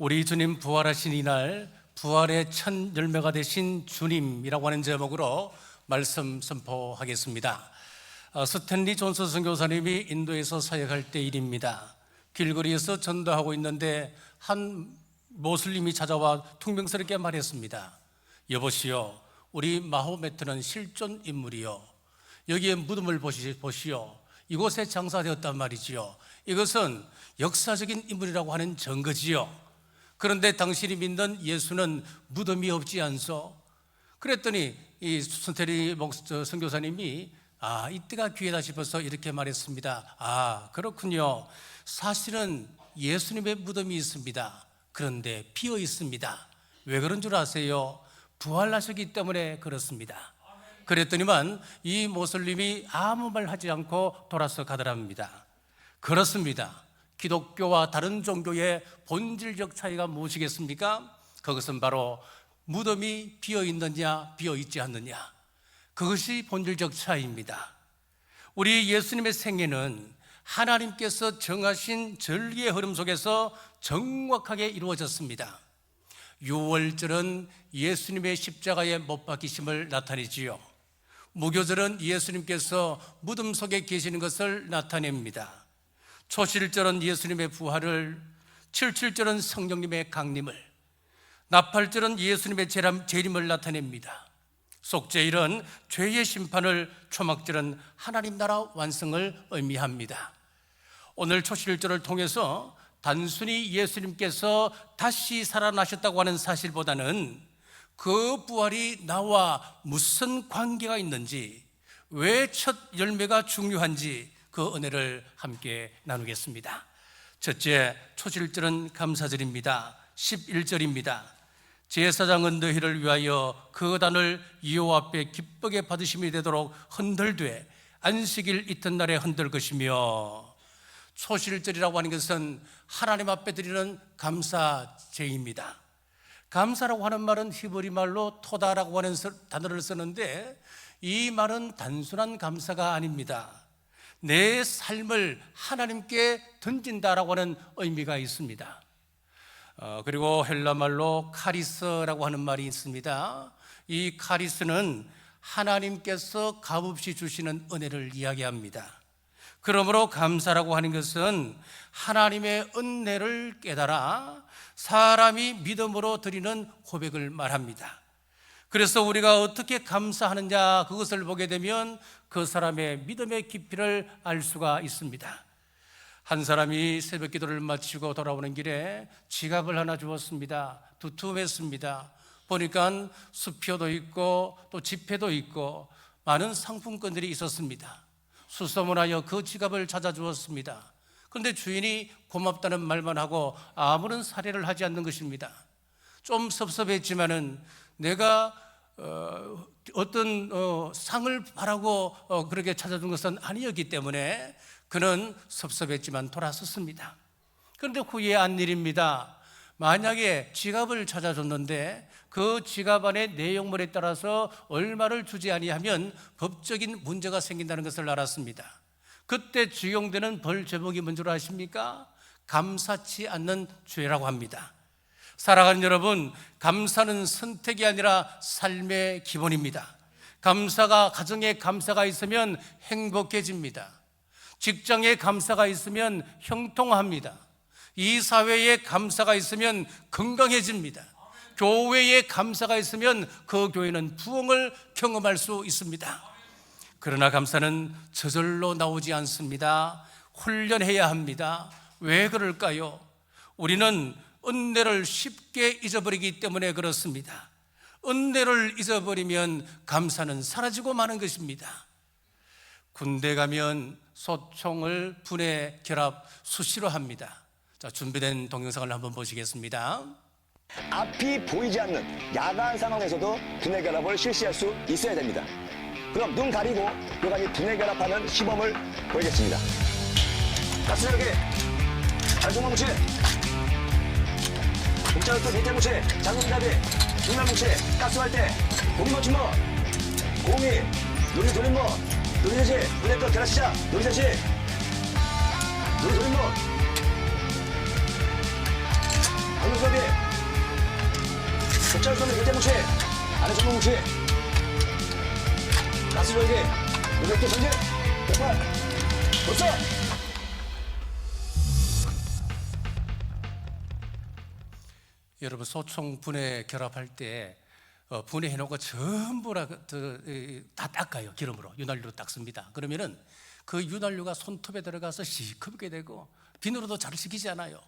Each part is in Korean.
우리 주님 부활하신 이날 부활의 첫 열매가 되신 주님이라고 하는 제목으로 말씀 선포하겠습니다. 스탠리 존슨 선교사님이 인도에서 사역할 때 일입니다. 길거리에서 전도하고 있는데 한 모슬림이 찾아와 퉁명스럽게 말했습니다. 여보시오, 우리 마호메트는 실존 인물이요, 여기에 무덤을 보시오. 이곳에 장사되었단 말이지요. 이것은 역사적인 인물이라고 하는 증거지요. 그런데 당신이 믿는 예수는 무덤이 없지 않소? 그랬더니 이 스탠리 선교사님이 이때가 기회다 싶어서 이렇게 말했습니다. 그렇군요. 사실은 예수님의 무덤이 있습니다. 그런데 비어 있습니다. 왜 그런 줄 아세요? 부활하셨기 때문에 그렇습니다. 그랬더니만 이 모슬림이 아무 말 하지 않고 돌아서 가더랍니다. 그렇습니다. 기독교와 다른 종교의 본질적 차이가 무엇이겠습니까? 그것은 바로 무덤이 비어 있느냐 비어 있지 않느냐, 그것이 본질적 차이입니다. 우리 예수님의 생애는 하나님께서 정하신 전리의 흐름 속에서 정확하게 이루어졌습니다. 유월절은 예수님의 십자가에 못 박히심을 나타내지요. 무교절은 예수님께서 무덤 속에 계시는 것을 나타냅니다. 초실절은 예수님의 부활을, 칠칠절은 성령님의 강림을, 나팔절은 예수님의 재림을 나타냅니다. 속죄일은 죄의 심판을, 초막절은 하나님 나라 완성을 의미합니다. 오늘 초실절을 통해서 단순히 예수님께서 다시 살아나셨다고 하는 사실보다는 그 부활이 나와 무슨 관계가 있는지, 왜 첫 열매가 중요한지 그 은혜를 함께 나누겠습니다. 첫째, 초실절은 감사절입니다. 11절입니다. 제사장은 너희를 위하여 그 단을 여호와 앞에 기쁘게 받으심이 되도록 흔들되 안식일 이튿날에 흔들 것이며, 초실절이라고 하는 것은 하나님 앞에 드리는 감사제입니다. 감사라고 하는 말은 히브리 말로 토다라고 하는 단어를 쓰는데, 이 말은 단순한 감사가 아닙니다. 내 삶을 하나님께 던진다라고 하는 의미가 있습니다. 그리고 헬라 말로 카리스라고 하는 말이 있습니다. 이 카리스는 하나님께서 값없이 주시는 은혜를 이야기합니다. 그러므로 감사라고 하는 것은 하나님의 은혜를 깨달아 사람이 믿음으로 드리는 고백을 말합니다. 그래서 우리가 어떻게 감사하느냐, 그것을 보게 되면 그 사람의 믿음의 깊이를 알 수가 있습니다. 한 사람이 새벽 기도를 마치고 돌아오는 길에 지갑을 하나 주었습니다. 두툼했습니다. 보니까 수표도 있고 또 지폐도 있고 많은 상품권들이 있었습니다. 수소문하여 그 지갑을 찾아주었습니다. 그런데 주인이 고맙다는 말만 하고 아무런 사례를 하지 않는 것입니다. 좀 섭섭했지만은 내가 어떤 상을 바라고 그렇게 찾아준 것은 아니었기 때문에 그는 섭섭했지만 돌아섰습니다. 그런데 후에 한 일입니다. 만약에 지갑을 찾아줬는데 그 지갑 안의 내용물에 따라서 얼마를 주지 아니하면 법적인 문제가 생긴다는 것을 알았습니다. 그때 적용되는 벌 제목이 뭔 줄 아십니까? 감사치 않는 죄라고 합니다. 사랑하는 여러분, 감사는 선택이 아니라 삶의 기본입니다. 가정에 감사가 있으면 행복해집니다. 직장에 감사가 있으면 형통합니다. 이 사회에 감사가 있으면 건강해집니다. 교회에 감사가 있으면 그 교회는 부흥을 경험할 수 있습니다. 그러나 감사는 저절로 나오지 않습니다. 훈련해야 합니다. 왜 그럴까요? 우리는 은혜를 쉽게 잊어버리기 때문에 그렇습니다. 은혜를 잊어버리면 감사는 사라지고 마는 것입니다. 군대 가면 소총을 분해, 결합 수시로 합니다. 자, 준비된 동영상을 한번 보시겠습니다. 앞이 보이지 않는 야간 상황에서도 분해 결합을 실시할 수 있어야 됩니다. 그럼 눈 가리고 요간이 분해 결합하는 시범을 보이겠습니다. 가스열기, 잘송만 뭉치, 목자부터 밑에 뭉치, 장군기다비, 중간 뭉치, 가스할 때 고기 거침모, 공이, 누리 돌림모, 누리대시, 분해 끝 결합 시작, 누리대시, 누리 돌림모, 방금섭이 숫자를 쏘면 밑에 뭉치, 안에 전문 뭉치. 가스 전개, 무력도 전개, 폭발. 벌써! 여러분, 소총 분해 결합할 때 분해해놓은 거 전부 다 닦아요. 기름으로, 윤활유로 닦습니다. 그러면은 그 윤활유가 손톱에 들어가서 시커멓게 되고 비누로도 잘 씻기지 않아요.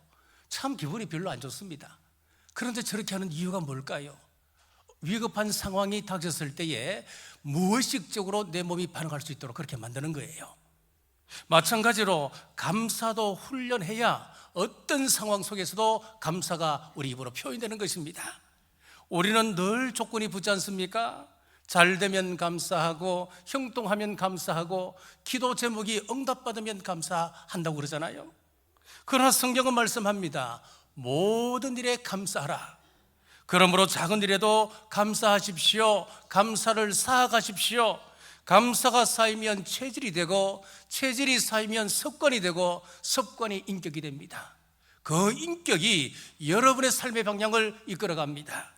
참 기분이 별로 안 좋습니다. 그런데 저렇게 하는 이유가 뭘까요? 위급한 상황이 닥쳤을 때에 무의식적으로 내 몸이 반응할 수 있도록 그렇게 만드는 거예요. 마찬가지로 감사도 훈련해야 어떤 상황 속에서도 감사가 우리 입으로 표현되는 것입니다. 우리는 늘 조건이 붙지 않습니까? 잘 되면 감사하고, 형통하면 감사하고, 기도 제목이 응답받으면 감사한다고 그러잖아요. 그러나 성경은 말씀합니다. 모든 일에 감사하라. 그러므로 작은 일에도 감사하십시오. 감사를 쌓아가십시오. 감사가 쌓이면 체질이 되고, 체질이 쌓이면 습관이 되고, 습관이 인격이 됩니다. 그 인격이 여러분의 삶의 방향을 이끌어갑니다.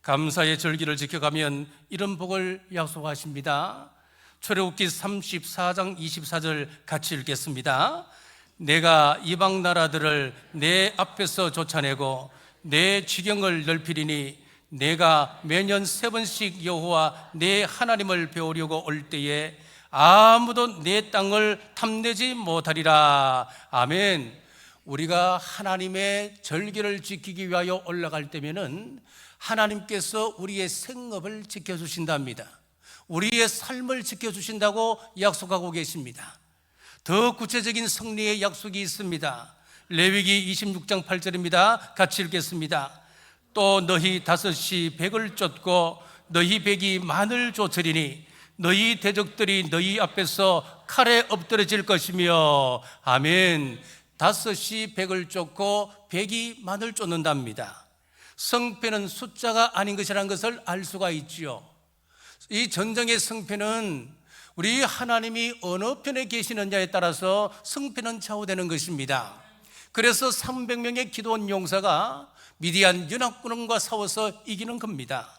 감사의 절기를 지켜가면 이런 복을 약속하십니다. 출애굽기 34장 24절 같이 읽겠습니다. 내가 이방 나라들을 내 앞에서 쫓아내고 내 지경을 넓히리니 내가 매년 3번씩 여호와 내 하나님을 배우려고 올 때에 아무도 내 땅을 탐내지 못하리라. 아멘. 우리가 하나님의 절기를 지키기 위하여 올라갈 때면은 하나님께서 우리의 생업을 지켜주신답니다. 우리의 삶을 지켜주신다고 약속하고 계십니다. 더 구체적인 승리의 약속이 있습니다. 레위기 26장 8절입니다. 같이 읽겠습니다. 또 너희 다섯이 백을 쫓고 너희 백이 만을 쫓으리니 너희 대적들이 너희 앞에서 칼에 엎드러질 것이며. 아멘. 다섯이 백을 쫓고 백이 만을 쫓는답니다. 성패는 숫자가 아닌 것이라는 것을 알 수가 있지요. 이 전쟁의 성패는 우리 하나님이 어느 편에 계시느냐에 따라서 성패는 좌우되는 것입니다. 그래서 300명의 기도원 용사가 미디안 연합군과 싸워서 이기는 겁니다.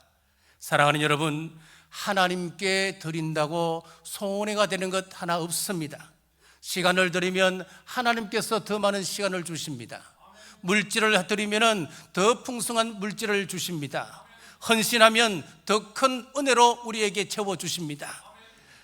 사랑하는 여러분, 하나님께 드린다고 손해가 되는 것 하나 없습니다. 시간을 드리면 하나님께서 더 많은 시간을 주십니다. 물질을 드리면 더 풍성한 물질을 주십니다. 헌신하면 더 큰 은혜로 우리에게 채워주십니다.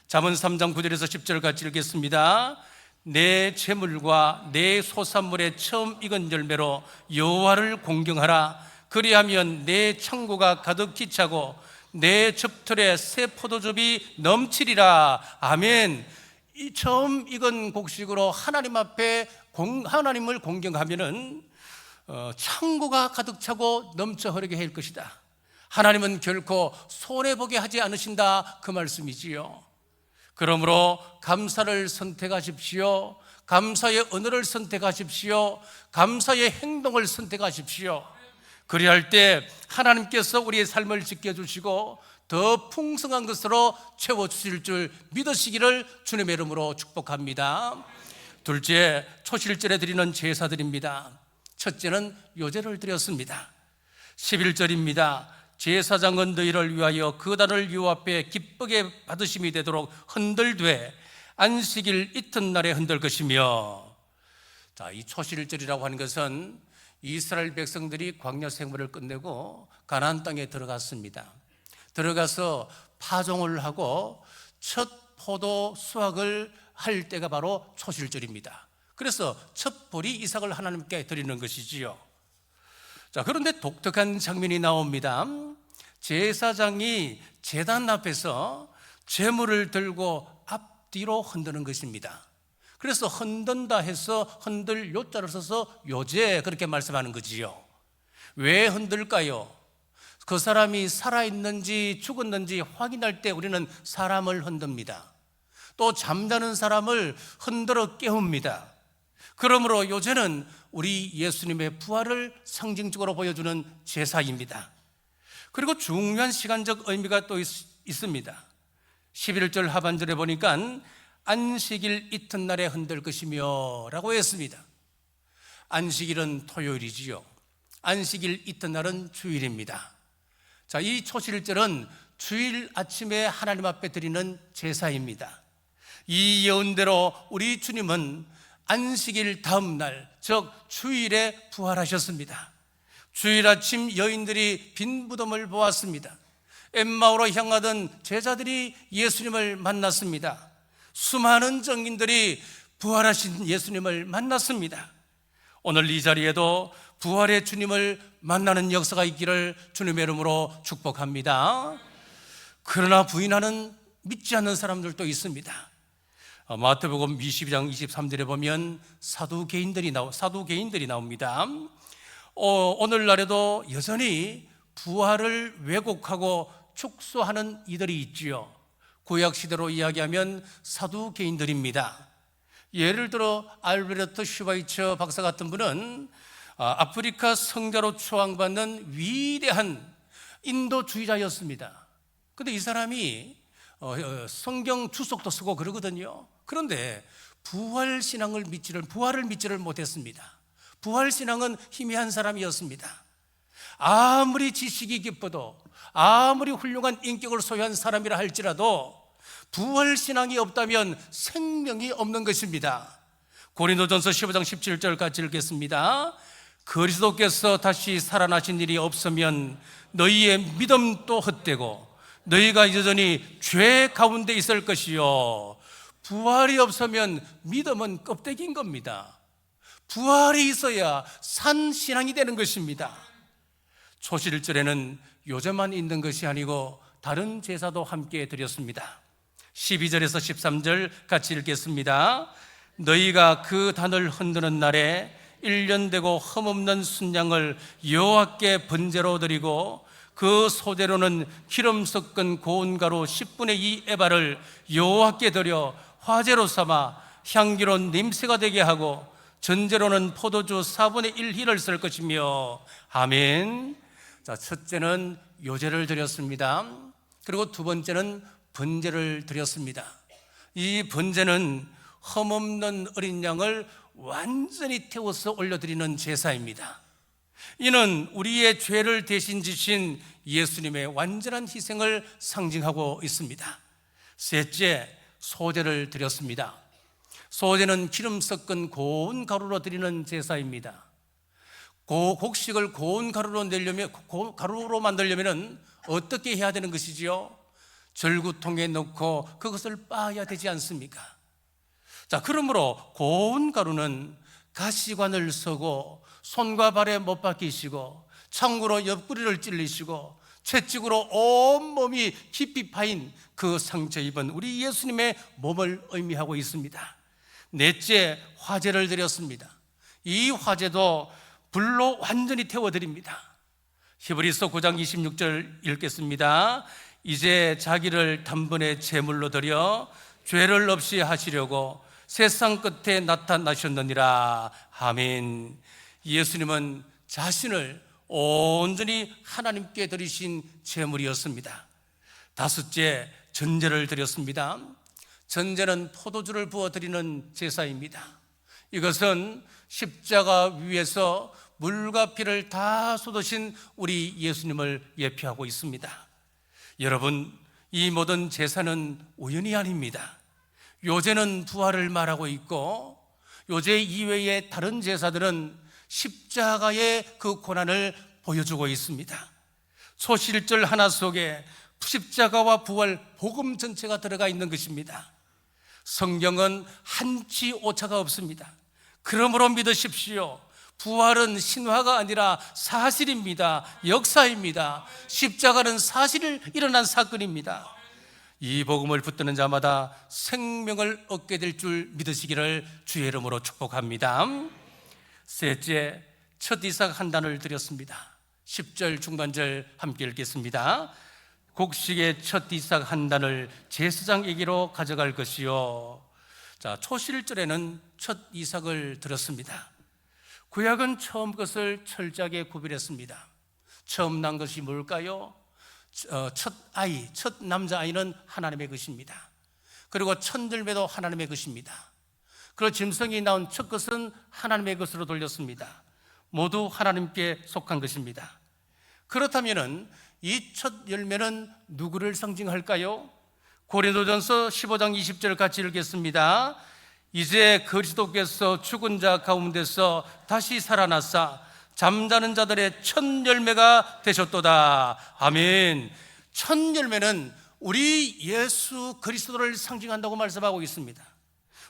잠언 3장 9절에서 10절 같이 읽겠습니다. 내 재물과 내 소산물의 처음 익은 열매로 여호와를 공경하라. 그리하면 내 창고가 가득히 차고 내 즙틀에 새 포도즙이 넘치리라. 아멘. 이 처음 익은 곡식으로 하나님 앞에 하나님을 공경하면은 창고가 가득 차고 넘쳐 흐르게 할 것이다. 하나님은 결코 손해보게 하지 않으신다, 그 말씀이지요. 그러므로 감사를 선택하십시오. 감사의 언어를 선택하십시오. 감사의 행동을 선택하십시오. 그리할 때 하나님께서 우리의 삶을 지켜주시고 더 풍성한 것으로 채워주실 줄 믿으시기를 주님의 이름으로 축복합니다. 둘째, 초실절에 드리는 제사드립니다. 첫째는 요제를 드렸습니다. 11절입니다. 제사장은 너희를 위하여 그 달을 유 앞에 기쁘게 받으심이 되도록 흔들되 안식일 이튿날에 흔들 것이며. 자, 이 초실절이라고 하는 것은 이스라엘 백성들이 광야 생활을 끝내고 가나안 땅에 들어갔습니다. 들어가서 파종을 하고 첫 포도 수확을 할 때가 바로 초실절입니다. 그래서 첫 보리 이삭을 하나님께 드리는 것이지요. 자, 그런데 독특한 장면이 나옵니다. 제사장이 제단 앞에서 제물을 들고 앞뒤로 흔드는 것입니다. 그래서 흔든다 해서 흔들 요자를 써서 요제, 그렇게 말씀하는 거지요. 왜 흔들까요? 그 사람이 살아있는지 죽었는지 확인할 때 우리는 사람을 흔듭니다. 또 잠자는 사람을 흔들어 깨웁니다. 그러므로 요제는 우리 예수님의 부활을 상징적으로 보여주는 제사입니다. 그리고 중요한 시간적 의미가 또 있습니다. 11절 하반절에 보니까 안식일 이튿날에 흔들 것이며 라고 했습니다. 안식일은 토요일이지요. 안식일 이튿날은 주일입니다. 자, 이 초실절은 주일 아침에 하나님 앞에 드리는 제사입니다. 이 예언대로 우리 주님은 안식일 다음 날, 즉 주일에 부활하셨습니다. 주일 아침 여인들이 빈 무덤을 보았습니다. 엠마오로 향하던 제자들이 예수님을 만났습니다. 수많은 정인들이 부활하신 예수님을 만났습니다. 오늘 이 자리에도 부활의 주님을 만나는 역사가 있기를 주님의 이름으로 축복합니다. 그러나 부인하는, 믿지 않는 사람들도 있습니다. 마태복음 22장 23절에 보면 사두개인들이 나옵니다. 오늘날에도 여전히 부활을 왜곡하고 축소하는 이들이 있지요. 구약 시대로 이야기하면 사두개인들입니다. 예를 들어 알베르트 슈바이처 박사 같은 분은 아프리카 성자로 추앙받는 위대한 인도주의자였습니다. 그런데 이 사람이 성경 주석도 쓰고 그러거든요. 그런데 부활을 믿지를 못했습니다. 부활신앙은 희미한 사람이었습니다. 아무리 지식이 깊어도, 아무리 훌륭한 인격을 소유한 사람이라 할지라도 부활신앙이 없다면 생명이 없는 것입니다. 고린도전서 15장 17절 같이 읽겠습니다. 그리스도께서 다시 살아나신 일이 없으면 너희의 믿음도 헛되고 너희가 여전히 죄 가운데 있을 것이요, 부활이 없으면 믿음은 껍데기인 겁니다. 부활이 있어야 산 신앙이 되는 것입니다. 초실절에는 요제만 있는 것이 아니고 다른 제사도 함께 드렸습니다. 12절에서 13절 같이 읽겠습니다. 너희가 그 단을 흔드는 날에 1년 되고 흠없는 순양을 여호와께 번제로 드리고 그 소재로는 기름 섞은 고운 가루 10분의 2 에바를 여호와께 드려 화제로 삼아 향기로운 냄새가 되게 하고 전제로는 포도주 4분의 1 힐을 쓸 것이며. 아멘. 자, 첫째는 요제를 드렸습니다. 그리고 두 번째는 번제를 드렸습니다. 이 번제는 흠없는 어린 양을 완전히 태워서 올려드리는 제사입니다. 이는 우리의 죄를 대신 지신 예수님의 완전한 희생을 상징하고 있습니다. 셋째, 소제를 드렸습니다. 소제는 기름 섞은 고운 가루로 드리는 제사입니다. 곡식을 고운 가루로 만들려면 어떻게 해야 되는 것이지요? 절구통에 넣고 그것을 빻아야 되지 않습니까? 자, 그러므로 고운 가루는 가시관을 서고 손과 발에 못 박히시고 창구로 옆구리를 찔리시고 채찍으로 온몸이 깊이 파인 그 상처 입은 우리 예수님의 몸을 의미하고 있습니다. 넷째, 화제를 드렸습니다. 이 화제도 불로 완전히 태워드립니다. 히브리서 9장 26절 읽겠습니다. 이제 자기를 단번에 제물로 드려 죄를 없이 하시려고 세상 끝에 나타나셨느니라. 아멘. 예수님은 자신을 온전히 하나님께 드리신 제물이었습니다. 다섯째, 전제를 드렸습니다. 전제는 포도주를 부어드리는 제사입니다. 이것은 십자가 위에서 물과 피를 다 쏟으신 우리 예수님을 예표하고 있습니다. 여러분, 이 모든 제사는 우연이 아닙니다. 요제는 부활을 말하고 있고 요제 이외의 다른 제사들은 십자가의 그 고난을 보여주고 있습니다. 초실절 하나 속에 십자가와 부활, 복음 전체가 들어가 있는 것입니다. 성경은 한치 오차가 없습니다. 그러므로 믿으십시오. 부활은 신화가 아니라 사실입니다. 역사입니다. 십자가는 사실을 일어난 사건입니다. 이 복음을 붙드는 자마다 생명을 얻게 될 줄 믿으시기를 주의 이름으로 축복합니다. 셋째, 첫 이삭 한 단을 드렸습니다. 10절 중반절 함께 읽겠습니다. 곡식의 첫 이삭 한 단을 제사장에게로 가져갈 것이요. 자, 초실절에는 첫 이삭을 드렸습니다. 구약은 처음 것을 철저하게 구별했습니다. 처음 난 것이 뭘까요? 첫 남자아이는 하나님의 것입니다. 그리고 천들매도 하나님의 것입니다. 그리고 짐승이 나온 첫 것은 하나님의 것으로 돌렸습니다. 모두 하나님께 속한 것입니다. 그렇다면 이 첫 열매는 누구를 상징할까요? 고린도전서 15장 20절 같이 읽겠습니다. 이제 그리스도께서 죽은 자 가운데서 다시 살아나사 잠자는 자들의 첫 열매가 되셨도다. 아멘. 첫 열매는 우리 예수 그리스도를 상징한다고 말씀하고 있습니다.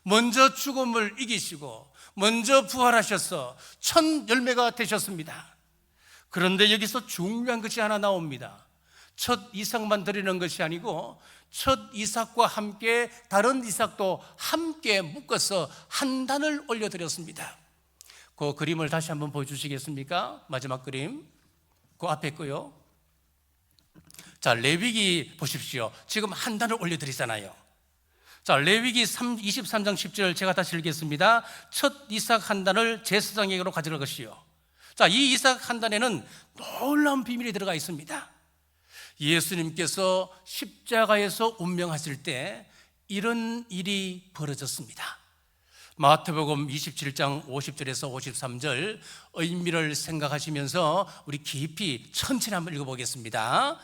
먼저 죽음을 이기시고 먼저 부활하셔서 첫 열매가 되셨습니다. 그런데 여기서 중요한 것이 하나 나옵니다. 첫 이삭만 드리는 것이 아니고 첫 이삭과 함께 다른 이삭도 함께 묶어서 한 단을 올려드렸습니다. 그 그림을 다시 한번 보여주시겠습니까? 마지막 그림, 그 앞에 거요. 자, 레위기 보십시오. 지금 한 단을 올려드리잖아요. 자, 레위기 23장 10절 제가 다시 읽겠습니다. 첫 이삭 한 단을 제사장에게로 가져갈 것이요. 자, 이 이삭 한 단에는 놀라운 비밀이 들어가 있습니다. 예수님께서 십자가에서 운명하실 때 이런 일이 벌어졌습니다. 마태복음 27장 50절에서 53절 의미를 생각하시면서 우리 깊이 천천히 한번 읽어보겠습니다.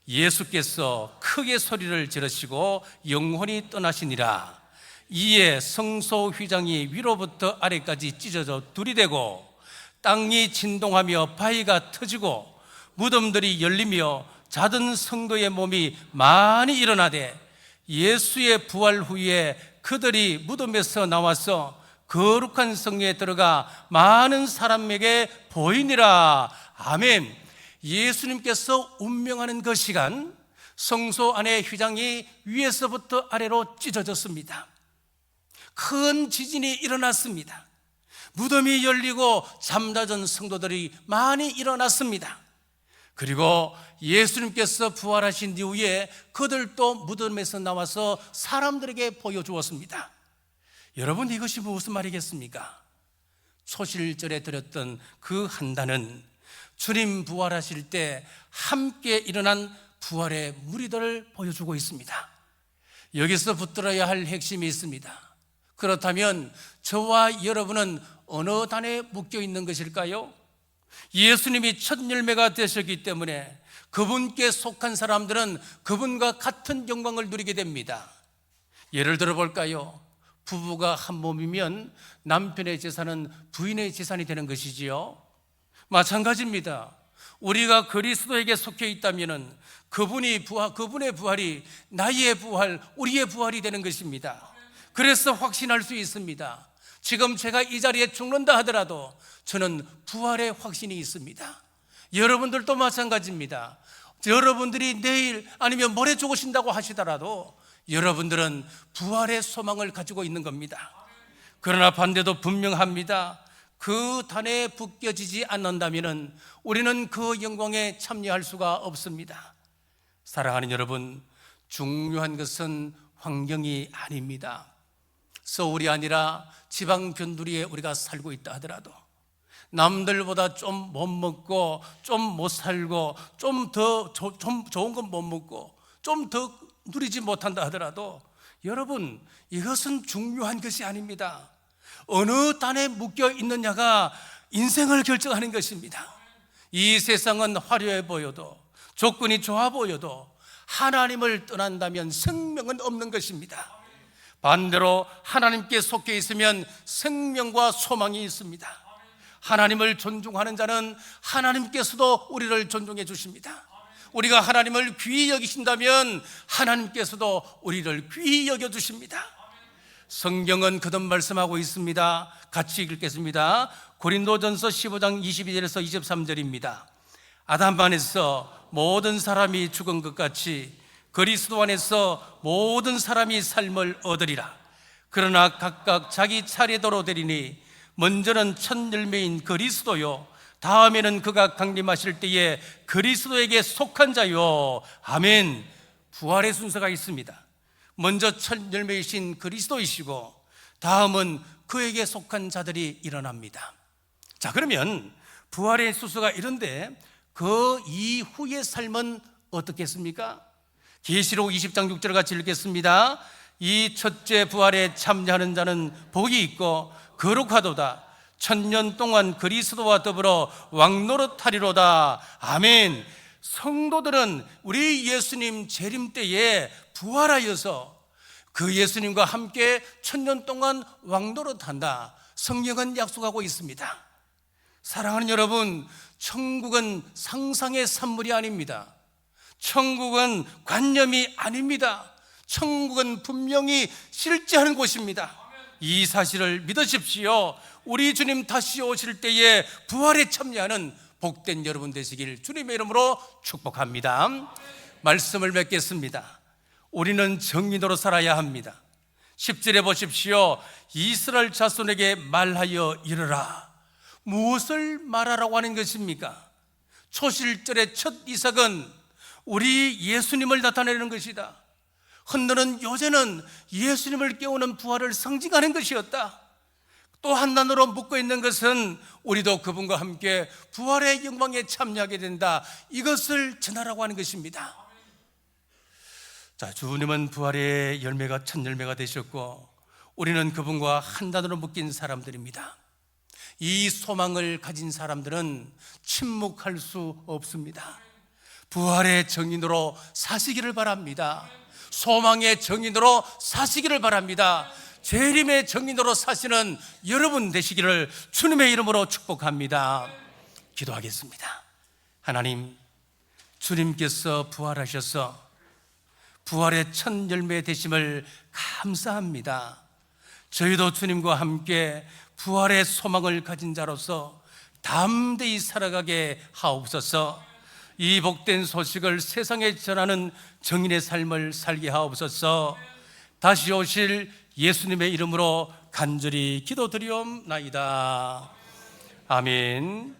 예수께서 크게 소리를 지르시고 영혼이 떠나시니라. 이에 성소 휘장이 위로부터 아래까지 찢어져 둘이 되고 땅이 진동하며 바위가 터지고 무덤들이 열리며 자던 성도의 몸이 많이 일어나되 예수의 부활 후에 그들이 무덤에서 나와서 거룩한 성에 들어가 많은 사람에게 보이니라. 아멘. 예수님께서 운명하는 그 시간 성소 안의 휘장이 위에서부터 아래로 찢어졌습니다. 큰 지진이 일어났습니다. 무덤이 열리고 잠자던 성도들이 많이 일어났습니다. 그리고 예수님께서 부활하신 이후에 그들도 무덤에서 나와서 사람들에게 보여주었습니다. 여러분, 이것이 무슨 말이겠습니까? 초실절에 드렸던 그 한 단은 주님 부활하실 때 함께 일어난 부활의 무리들을 보여주고 있습니다. 여기서 붙들어야 할 핵심이 있습니다. 그렇다면 저와 여러분은 어느 단에 묶여 있는 것일까요? 예수님이 첫 열매가 되셨기 때문에 그분께 속한 사람들은 그분과 같은 영광을 누리게 됩니다. 예를 들어 볼까요? 부부가 한 몸이면 남편의 재산은 부인의 재산이 되는 것이지요. 마찬가지입니다. 우리가 그리스도에게 속해 있다면 그분의 부활이 나의 부활, 우리의 부활이 되는 것입니다. 그래서 확신할 수 있습니다. 지금 제가 이 자리에 죽는다 하더라도 저는 부활의 확신이 있습니다. 여러분들도 마찬가지입니다. 여러분들이 내일 아니면 모레 죽으신다고 하시더라도 여러분들은 부활의 소망을 가지고 있는 겁니다. 그러나 반대도 분명합니다. 그 단에 묶여지지 않는다면 우리는 그 영광에 참여할 수가 없습니다. 사랑하는 여러분, 중요한 것은 환경이 아닙니다. 서울이 아니라 지방 변두리에 우리가 살고 있다 하더라도 남들보다 좀 못 먹고 좀 못 살고 좀 좋은 건 못 먹고 좀 더 누리지 못한다 하더라도 여러분, 이것은 중요한 것이 아닙니다. 어느 단에 묶여 있느냐가 인생을 결정하는 것입니다. 이 세상은 화려해 보여도 조건이 좋아 보여도 하나님을 떠난다면 생명은 없는 것입니다. 반대로 하나님께 속해 있으면 생명과 소망이 있습니다. 하나님을 존중하는 자는 하나님께서도 우리를 존중해 주십니다. 우리가 하나님을 귀히 여기신다면 하나님께서도 우리를 귀히 여겨주십니다. 성경은 거듭 말씀하고 있습니다. 같이 읽겠습니다. 고린도전서 15장 22절에서 23절입니다. 아담 안에서 모든 사람이 죽은 것 같이 그리스도 안에서 모든 사람이 삶을 얻으리라. 그러나 각각 자기 차례대로 되리니 먼저는 첫 열매인 그리스도요, 다음에는 그가 강림하실 때에 그리스도에게 속한 자요. 아멘. 부활의 순서가 있습니다. 먼저 첫 열매이신 그리스도이시고 다음은 그에게 속한 자들이 일어납니다. 자, 그러면 부활의 순서가 이런데 그 이후의 삶은 어떻겠습니까? 계시록 20장 6절 같이 읽겠습니다. 이 첫째 부활에 참여하는 자는 복이 있고 거룩하도다. 1000년 동안 그리스도와 더불어 왕노릇하리로다. 아멘. 성도들은 우리 예수님 재림 때에 부활하여서 그 예수님과 함께 천년 동안 왕노릇한다. 성경은 약속하고 있습니다. 사랑하는 여러분, 천국은 상상의 산물이 아닙니다. 천국은 관념이 아닙니다. 천국은 분명히 실제하는 곳입니다. 이 사실을 믿으십시오. 우리 주님 다시 오실 때에 부활에 참여하는 복된 여러분 되시길 주님의 이름으로 축복합니다. 말씀을 맺겠습니다. 우리는 정의로 살아야 합니다. 10절에 보십시오. 이스라엘 자손에게 말하여 이르라. 무엇을 말하라고 하는 것입니까? 초실절의 첫 이삭은 우리 예수님을 나타내는 것이다. 흔드는 요새는 예수님을 깨우는 부활을 상징하는 것이었다. 또 한단으로 묶어 있는 것은 우리도 그분과 함께 부활의 영광에 참여하게 된다. 이것을 전하라고 하는 것입니다. 자, 주님은 부활의 열매가 첫 열매가 되셨고 우리는 그분과 한단으로 묶인 사람들입니다. 이 소망을 가진 사람들은 침묵할 수 없습니다. 부활의 정인으로 사시기를 바랍니다. 소망의 정인으로 사시기를 바랍니다. 재림의 정인으로 사시는 여러분 되시기를 주님의 이름으로 축복합니다. 기도하겠습니다. 하나님, 주님께서 부활하셔서 부활의 첫 열매 되심을 감사합니다. 저희도 주님과 함께 부활의 소망을 가진 자로서 담대히 살아가게 하옵소서. 이 복된 소식을 세상에 전하는 정인의 삶을 살게 하옵소서. 다시 오실 예수님의 이름으로 간절히 기도드리옵나이다. 아멘.